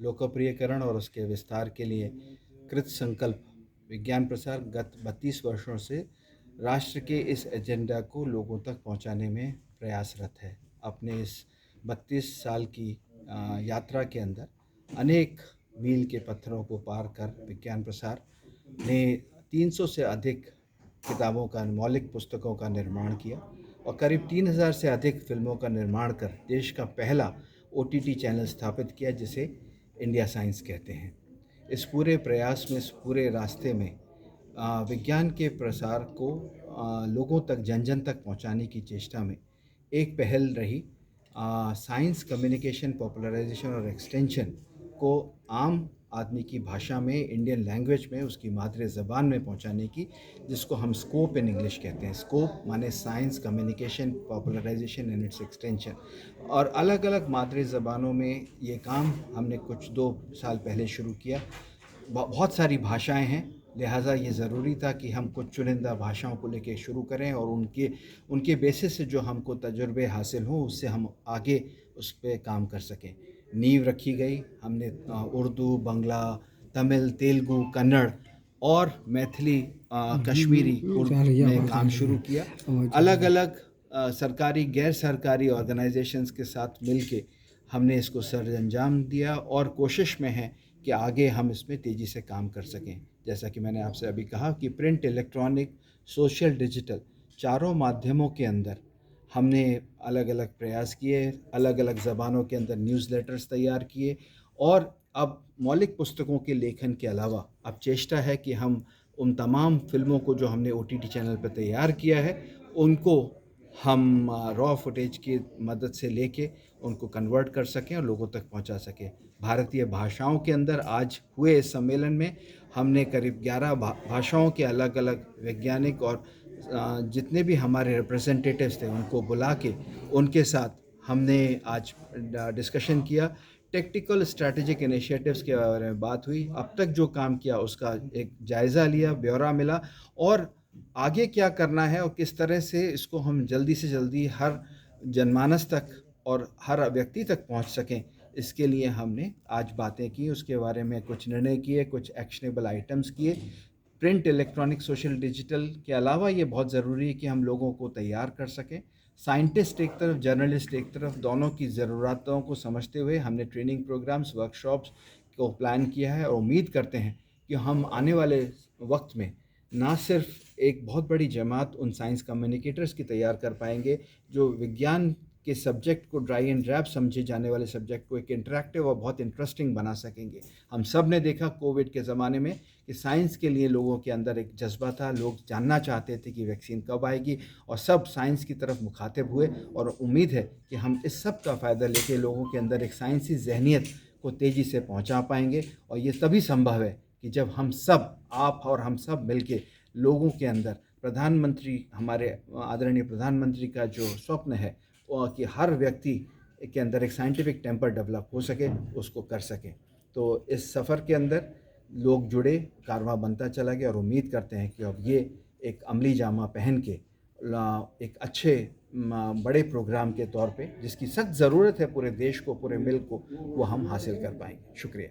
लोकप्रियकरण और उसके विस्तार के लिए कृत संकल्प विज्ञान प्रसार गत 32 वर्षों से राष्ट्र के इस एजेंडा को लोगों तक पहुंचाने में प्रयासरत है। अपने इस 32 साल की यात्रा के अंदर अनेक मील के पत्थरों को पार कर विज्ञान प्रसार ने 300 से अधिक किताबों का मौलिक पुस्तकों का निर्माण किया और करीब 3000 से अधिक फिल्मों का निर्माण कर देश का पहला ओटीटी चैनल स्थापित किया जिसे इंडिया साइंस कहते हैं। इस पूरे प्रयास में, इस पूरे रास्ते में विज्ञान के प्रसार को लोगों तक, जन जन तक पहुंचाने की चेष्टा में एक पहल रही साइंस कम्युनिकेशन पॉपुलराइजेशन और एक्सटेंशन को आम आदमी की भाषा में, इंडियन लैंग्वेज में, उसकी मादरी ज़बान में पहुंचाने की, जिसको हम स्कोप इन इंग्लिश कहते हैं। स्कोप माने science communication popularisation and it's extension. और अलग अलग मादरी ज़बानों में ये काम हमने कुछ 2 साल पहले शुरू किया। बहुत सारी भाषाएं हैं, लिहाजा ये ज़रूरी था कि हम कुछ चुनिंदा भाषाओं को लेके शुरू करें और उनके बेसिस से जो हमको तजुर्बे हासिल हों उससे हम आगे उस पर काम कर सकें। नींव रखी गई। हमने उर्दू, बंगला, तमिल, तेलुगु, कन्नड़ और मैथिली, कश्मीरी उर्दू में काम शुरू किया। अलग अलग सरकारी, गैर सरकारी ऑर्गेनाइजेशंस के साथ मिलके हमने इसको सरअंजाम दिया और कोशिश में है कि आगे हम इसमें तेज़ी से काम कर सकें। जैसा कि मैंने आपसे अभी कहा कि प्रिंट, इलेक्ट्रॉनिक, सोशल, डिजिटल चारों माध्यमों के अंदर हमने अलग अलग प्रयास किए, अलग अलग ज़बानों के अंदर न्यूज़लेटर्स तैयार किए और अब मौलिक पुस्तकों के लेखन के अलावा अब चेष्टा है कि हम उन तमाम फिल्मों को जो हमने ओटीटी चैनल पर तैयार किया है उनको हम रॉ फुटेज की मदद से लेके उनको कन्वर्ट कर सकें और लोगों तक पहुंचा सकें। भारतीय भाषाओं के अंदर आज हुए इस सम्मेलन में हमने करीब 11 भाषाओं के अलग अलग वैज्ञानिक और जितने भी हमारे रिप्रेजेंटेटिव्स थे उनको बुला के उनके साथ हमने आज डिस्कशन किया। टेक्टिकल स्ट्रैटेजिक इनिशिएटिव्स के बारे में बात हुई। अब तक जो काम किया उसका एक जायज़ा लिया, ब्यौरा मिला और आगे क्या करना है और किस तरह से इसको हम जल्दी से जल्दी हर जनमानस तक और हर व्यक्ति तक पहुंच सकें, इसके लिए हमने आज बातें की। उसके बारे में कुछ निर्णय किए, कुछ एक्शनेबल आइटम्स किए। प्रिंट, इलेक्ट्रॉनिक, सोशल, डिजिटल के अलावा ये बहुत ज़रूरी है कि हम लोगों को तैयार कर सकें। साइंटिस्ट एक तरफ, जर्नलिस्ट एक तरफ, दोनों की ज़रूरतों को समझते हुए हमने ट्रेनिंग प्रोग्राम्स, वर्कशॉप्स को प्लान किया है और उम्मीद करते हैं कि हम आने वाले वक्त में ना सिर्फ एक बहुत बड़ी जमात उन साइंस कम्युनिकेटर्स की तैयार कर पाएंगे जो विज्ञान के सब्जेक्ट को, ड्राई एंड रैप समझे जाने वाले सब्जेक्ट को एक इंटरेक्टिव और बहुत इंटरेस्टिंग बना सकेंगे। हम सब ने देखा कोविड के ज़माने में कि साइंस के लिए लोगों के अंदर एक जज्बा था, लोग जानना चाहते थे कि वैक्सीन कब आएगी और सब साइंस की तरफ मुखातिब हुए और उम्मीद है कि हम इस सब का फ़ायदा लेके लोगों के अंदर एक साइंसी जहनीत को तेज़ी से पहुंचा पाएंगे। और ये तभी संभव है कि जब हम सब, आप और हम सब मिलके लोगों के अंदर प्रधानमंत्री, हमारे आदरणीय प्रधानमंत्री का जो स्वप्न है कि हर व्यक्ति के अंदर एक साइंटिफिक टेम्पर डेवलप हो सके, उसको कर सके। तो इस सफ़र के अंदर लोग जुड़े, कारवां बनता चला गया और उम्मीद करते हैं कि अब ये एक अमली जामा पहन के एक अच्छे बड़े प्रोग्राम के तौर पे जिसकी सख्त ज़रूरत है पूरे देश को, पूरे मुल्क को, वो हम हासिल कर पाएंगे। शुक्रिया।